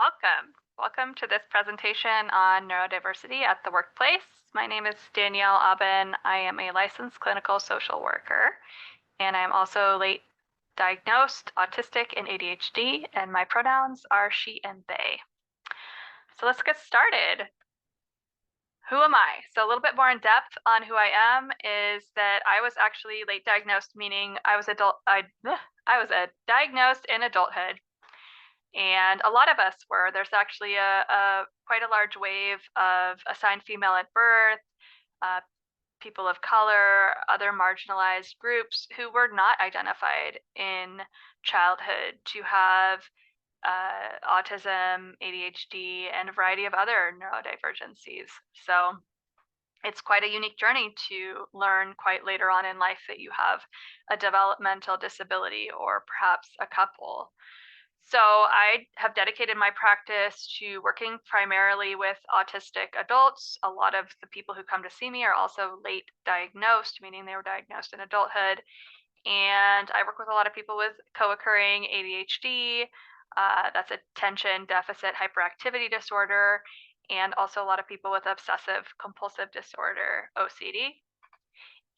Welcome. Welcome to this presentation on neurodiversity at the workplace. My name is Danielle Aubin. I am a licensed clinical social worker, and I'm also late diagnosed autistic and ADHD, and my pronouns are she and they. So let's get started. Who am I? So a little bit more in depth on who I am is that I was actually late diagnosed, meaning I was diagnosed in adulthood. And a lot of us were. There's actually a quite a large wave of assigned female at birth, uh, people of color, other marginalized groups who were not identified in childhood to have autism, ADHD, and a variety of other neurodivergencies. So it's quite a unique journey to learn quite later on in life that you have a developmental disability or perhaps a couple. So I have dedicated my practice to working primarily with autistic adults. A lot of the people who come to see me are also late diagnosed, meaning they were diagnosed in adulthood. And I work with a lot of people with co-occurring ADHD, that's attention deficit hyperactivity disorder, and also a lot of people with obsessive compulsive disorder, OCD.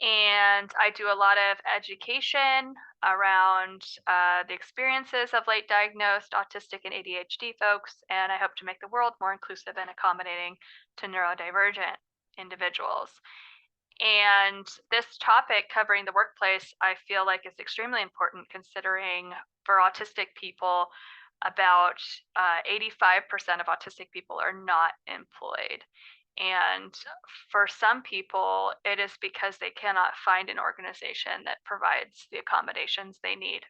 And I do a lot of education around the experiences of late diagnosed autistic and ADHD folks, and I hope to make the world more inclusive and accommodating to neurodivergent individuals. And this topic covering the workplace, I feel like is extremely important considering for autistic people, about 85% of autistic people are not employed. And for some people, it is because they cannot find an organization that provides the accommodations they need.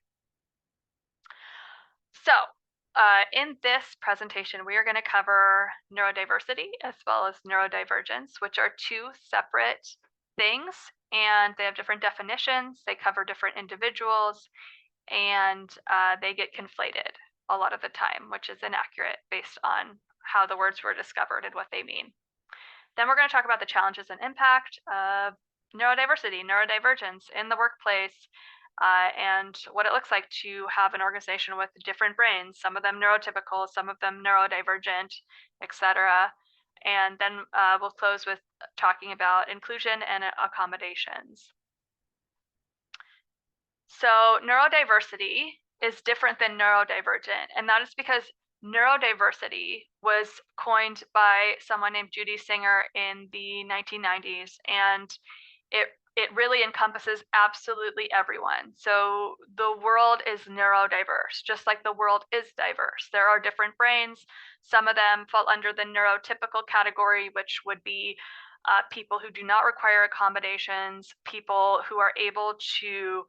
So in this presentation, we are going to cover neurodiversity as well as neurodivergence, which are two separate things, and they have different definitions. They cover different individuals, and they get conflated a lot of the time, which is inaccurate based on how the words were discovered and what they mean. Then we're going to talk about the challenges and impact of neurodiversity, neurodivergence in the workplace, and what it looks like to have an organization with different brains, some of them neurotypical, some of them neurodivergent, etc. And then we'll close with talking about inclusion and accommodations. So neurodiversity is different than neurodivergent, and that is because neurodiversity was coined by someone named Judy Singer in the 1990s, and it really encompasses absolutely everyone. So the world is neurodiverse, just like the world is diverse. There are different brains. Some of them fall under the neurotypical category, which would be people who do not require accommodations, people who are able to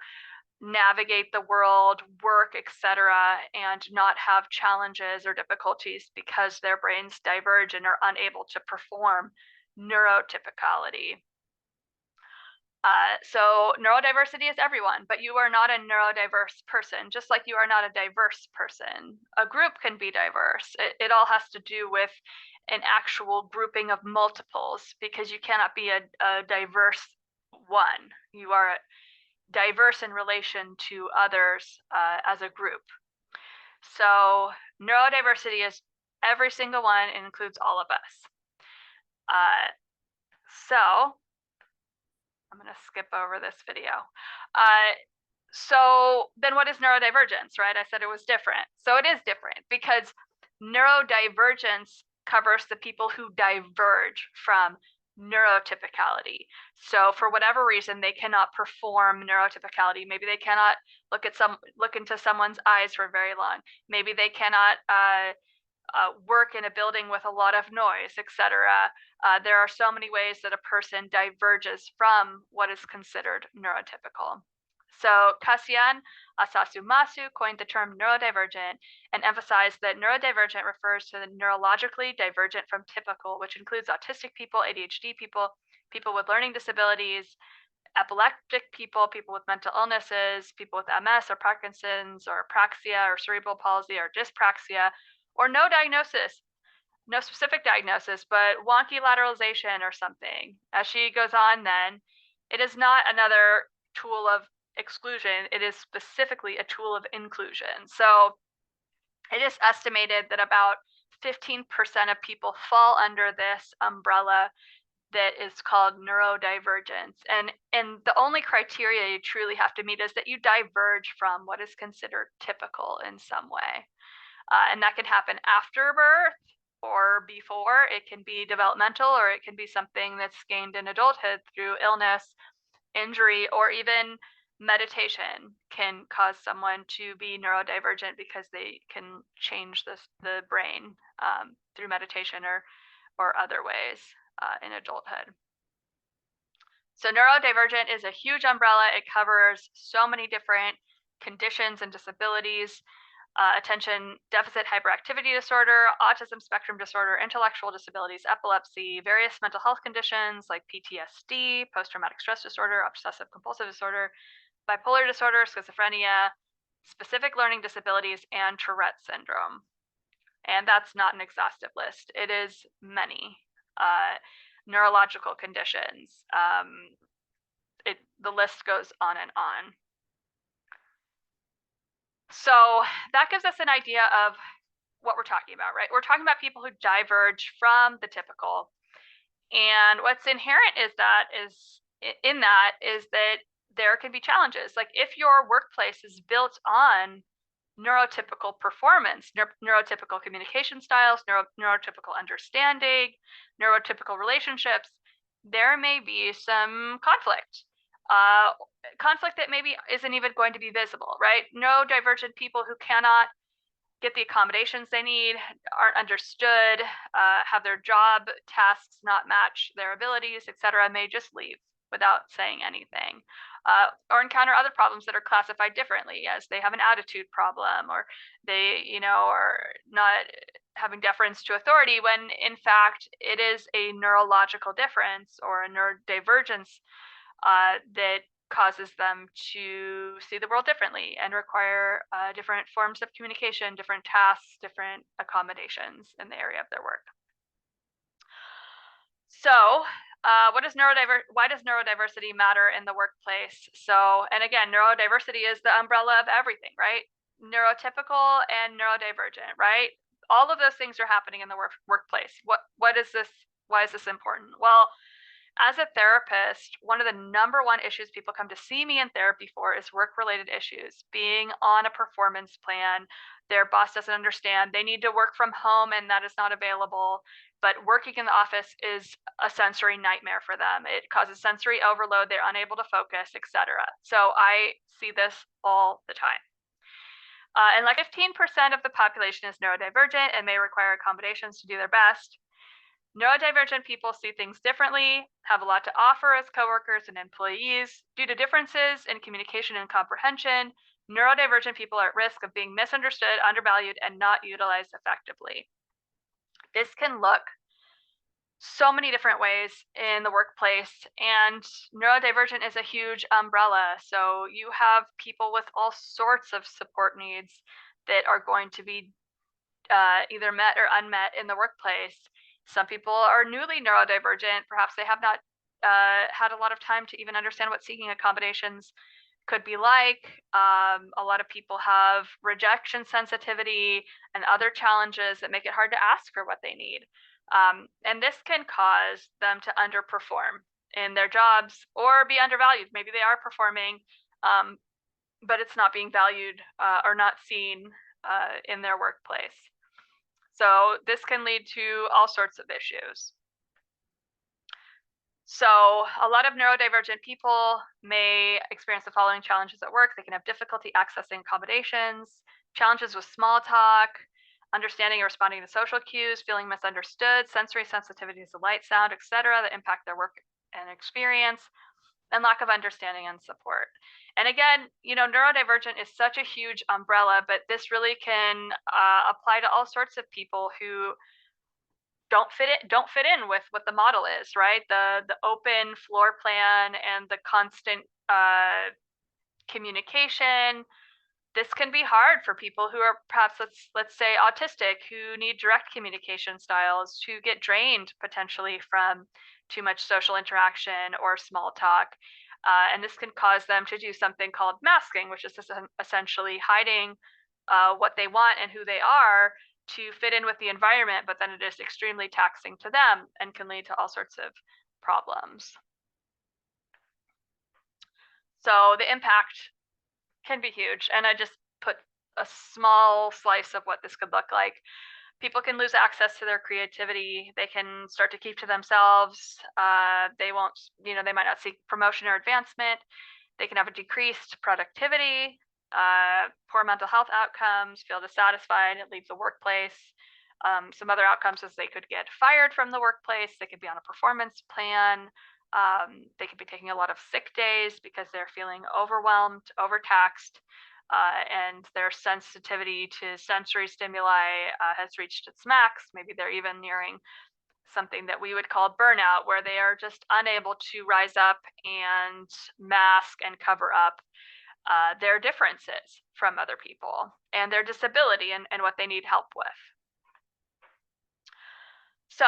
navigate the world, work, etc., and not have challenges or difficulties because their brains diverge and are unable to perform neurotypicality. So neurodiversity is everyone, but you are not a neurodiverse person, just like you are not a diverse person. A group can be diverse. It all has to do with an actual grouping of multiples, because you cannot be a diverse one. You are diverse in relation to others as a group. So neurodiversity is every single one and includes all of us. So I'm going to skip over this video. So then what is neurodivergence, right? I said it was different. So it is different because neurodivergence covers the people who diverge from neurotypicality. So for whatever reason, they cannot perform neurotypicality. Maybe they cannot look into someone's eyes for very long. Maybe they cannot work in a building with a lot of noise, etc. There are so many ways that a person diverges from what is considered neurotypical. So Kasian Asasumasu coined the term neurodivergent and emphasized that neurodivergent refers to the neurologically divergent from typical, which includes autistic people, ADHD people, people with learning disabilities, epileptic people, people with mental illnesses, people with MS or Parkinson's or apraxia or cerebral palsy or dyspraxia, or no diagnosis, no specific diagnosis, but wonky lateralization or something. As she goes on then, it is not another tool of exclusion, it is specifically a tool of inclusion. So it is estimated that about 15% of people fall under this umbrella that is called neurodivergence. And the only criteria you truly have to meet is that you diverge from what is considered typical in some way. And that can happen after birth or before. It can be developmental, or it can be something that's gained in adulthood through illness, injury, or even meditation can cause someone to be neurodivergent because they can change the brain through meditation or other ways in adulthood. So neurodivergent is a huge umbrella. It covers so many different conditions and disabilities. Attention deficit hyperactivity disorder, autism spectrum disorder, intellectual disabilities, epilepsy, various mental health conditions like PTSD, post-traumatic stress disorder, obsessive compulsive disorder, bipolar disorder, schizophrenia, specific learning disabilities, and Tourette syndrome. And that's not an exhaustive list. It is many neurological conditions. The list goes on and on. So that gives us an idea of what we're talking about, right? We're talking about people who diverge from the typical. And what's inherent is that there can be challenges. Like if your workplace is built on neurotypical performance, neurotypical communication styles, neurotypical understanding, neurotypical relationships, there may be some conflict. Conflict that maybe isn't even going to be visible, right? Neurodivergent people who cannot get the accommodations they need, aren't understood, have their job tasks not match their abilities, etc., may just leave without saying anything, or encounter other problems that are classified differently, as they have an attitude problem, or they, are not having deference to authority, when in fact it is a neurological difference or a neurodivergence that causes them to see the world differently and require different forms of communication, different tasks, different accommodations in the area of their work. So why does neurodiversity matter in the workplace? So, and again, neurodiversity is the umbrella of everything, right? Neurotypical and neurodivergent, right? All of those things are happening in the workplace. What is this? Why is this important? Well, as a therapist, one of the number one issues people come to see me in therapy for is work-related issues. Being on a performance plan, their boss doesn't understand. They need to work from home and that is not available. But working in the office is a sensory nightmare for them. It causes sensory overload. They're unable to focus, etc. So I see this all the time. And like 15% of the population is neurodivergent and may require accommodations to do their best. Neurodivergent people see things differently, have a lot to offer as coworkers and employees. Due to differences in communication and comprehension, neurodivergent people are at risk of being misunderstood, undervalued, and not utilized effectively. This can look so many different ways in the workplace, and neurodivergent is a huge umbrella. So you have people with all sorts of support needs that are going to be either met or unmet in the workplace. Some people are newly neurodivergent. Perhaps they have not had a lot of time to even understand what seeking accommodations could be like. A lot of people have rejection sensitivity and other challenges that make it hard to ask for what they need. And this can cause them to underperform in their jobs or be undervalued. Maybe they are performing, but it's not being valued or not seen in their workplace. So this can lead to all sorts of issues. So a lot of neurodivergent people may experience the following challenges at work. They can have difficulty accessing accommodations, challenges with small talk, understanding or responding to social cues, feeling misunderstood, sensory sensitivities to light, sound, etc., that impact their work and experience, and lack of understanding and support. And again, neurodivergent is such a huge umbrella, but this really can apply to all sorts of people who don't fit in with what the model is, right? The open floor plan and the constant communication. This can be hard for people who are perhaps, let's say, autistic, who need direct communication styles, who get drained potentially from too much social interaction or small talk. And this can cause them to do something called masking, which is essentially hiding what they want and who they are to fit in with the environment, but then it is extremely taxing to them and can lead to all sorts of problems. So the impact can be huge. And I just put a small slice of what this could look like. People can lose access to their creativity. They can start to keep to themselves. They won't, they might not seek promotion or advancement. They can have a decreased productivity, poor mental health outcomes, feel dissatisfied, and leave the workplace. Some other outcomes is they could get fired from the workplace. They could be on a performance plan. They could be taking a lot of sick days because they're feeling overwhelmed, overtaxed, and their sensitivity to sensory stimuli has reached its max. Maybe they're even nearing something that we would call burnout, where they are just unable to rise up and mask and cover up their differences from other people and their disability and what they need help with. So,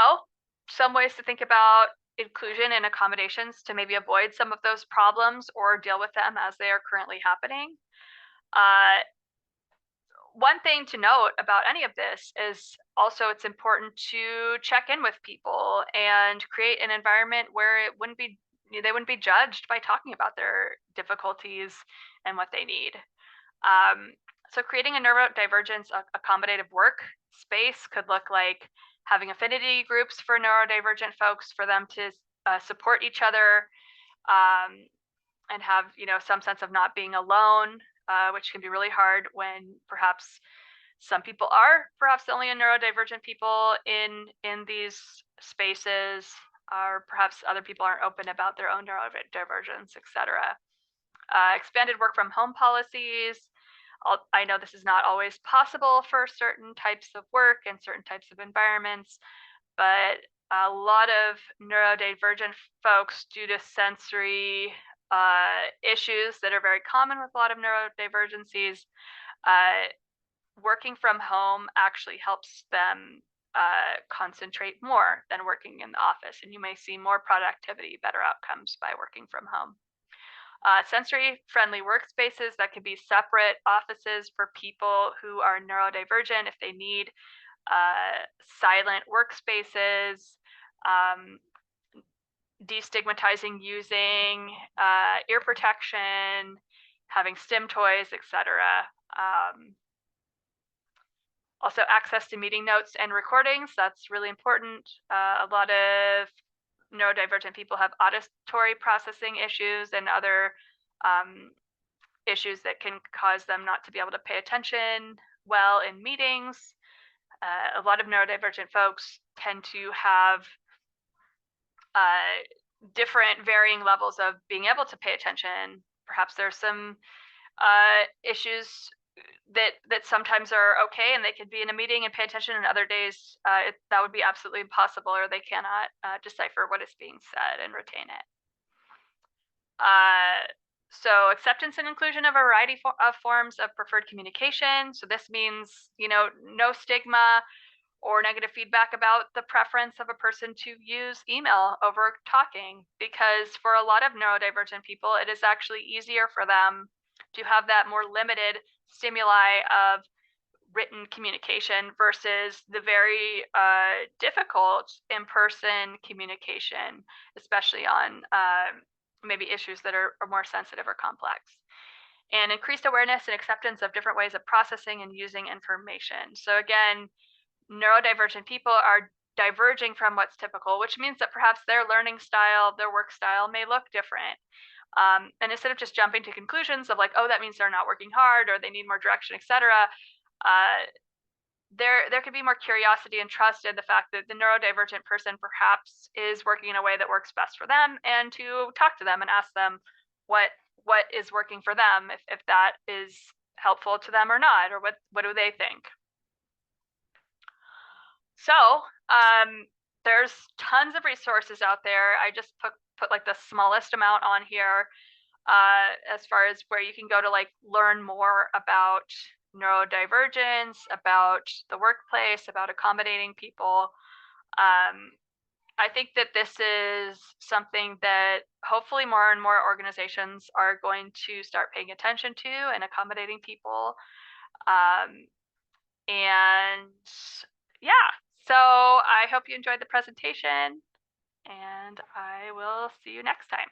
some ways to think about inclusion and accommodations to maybe avoid some of those problems or deal with them as they are currently happening. Uh, One thing to note about any of this is also it's important to check in with people and create an environment where they wouldn't be judged by talking about their difficulties and what they need. So creating a neurodivergence accommodative work space could look like having affinity groups for neurodivergent folks for them to support each other, and have some sense of not being alone, which can be really hard when perhaps some people are perhaps the only neurodivergent people in these spaces, or perhaps other people aren't open about their own neurodivergence, etc. Expanded work from home policies. I know this is not always possible for certain types of work and certain types of environments, but a lot of neurodivergent folks, due to sensory issues that are very common with a lot of neurodivergencies, working from home actually helps them concentrate more than working in the office. And you may see more productivity, better outcomes by working from home. Sensory friendly workspaces that could be separate offices for people who are neurodivergent if they need silent workspaces, destigmatizing using ear protection, having stim toys, etc. Also, access to meeting notes and recordings. That's really important. A lot of neurodivergent people have auditory processing issues and other issues that can cause them not to be able to pay attention well in meetings. A lot of neurodivergent folks tend to have different varying levels of being able to pay attention. Perhaps there's some issues that sometimes are okay and they could be in a meeting and pay attention, and other days that would be absolutely impossible, or they cannot decipher what is being said and retain it. So acceptance and inclusion of a variety of forms of preferred communication. So this means, no stigma or negative feedback about the preference of a person to use email over talking, because for a lot of neurodivergent people, it is actually easier for them to have that more limited stimuli of written communication versus the very difficult in-person communication, especially on maybe issues that are more sensitive or complex. And increased awareness and acceptance of different ways of processing and using information. So again, neurodivergent people are diverging from what's typical, which means that perhaps their learning style, their work style may look different. And instead of just jumping to conclusions of like, oh, that means they're not working hard or they need more direction, etc., there could be more curiosity and trust in the fact that the neurodivergent person perhaps is working in a way that works best for them, and to talk to them and ask them what is working for them, if that is helpful to them or not, or what do they think. So there's tons of resources out there. I just put like the smallest amount on here as far as where you can go to like learn more about neurodivergence, about the workplace, about accommodating people. I think that this is something that hopefully more and more organizations are going to start paying attention to and accommodating people. And yeah, so I hope you enjoyed the presentation, and I will see you next time.